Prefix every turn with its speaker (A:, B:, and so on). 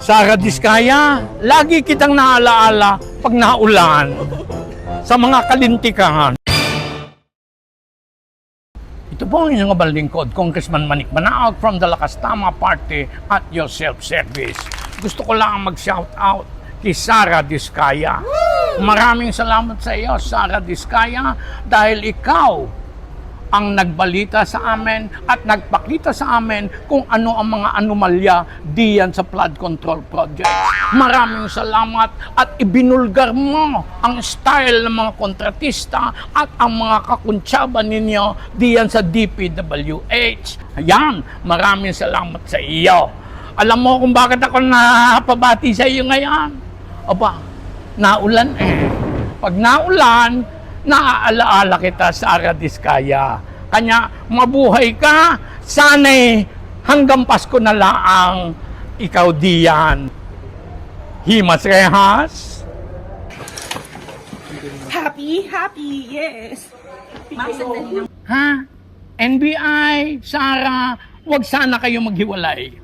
A: Sara Diskaya, lagi kitang naalaala pag naulan sa mga kalintikan. Ito po ang inyong kabalingkod, Congressman Manik Manaog from the Lakas Tama Party at your self-service. Gusto ko lang mag-shout out kay Sara Diskaya. Maraming salamat sa iyo, Sara Diskaya, dahil ikaw ang nagbalita sa amin at nagpakita sa amin kung ano ang mga anomalya diyan sa flood control project. Maraming salamat at ibinulgar mo ang style ng mga kontratista at ang mga kakuntsaba ninyo diyan sa DPWH. Ayan, maraming salamat sa iyo. Alam mo kung bakit ako napabati sa iyo ngayon? Aba, naulan eh. Pag naulan, naaalaala kita, Sara Diskaya. Kanya, mabuhay ka. Sana'y hanggang Pasko na laang ikaw diyan. Himas rehas.
B: Happy, yes. Ma'am, sandali lang.
A: Ha? NBI, Sara, wag sana kayo maghiwalay.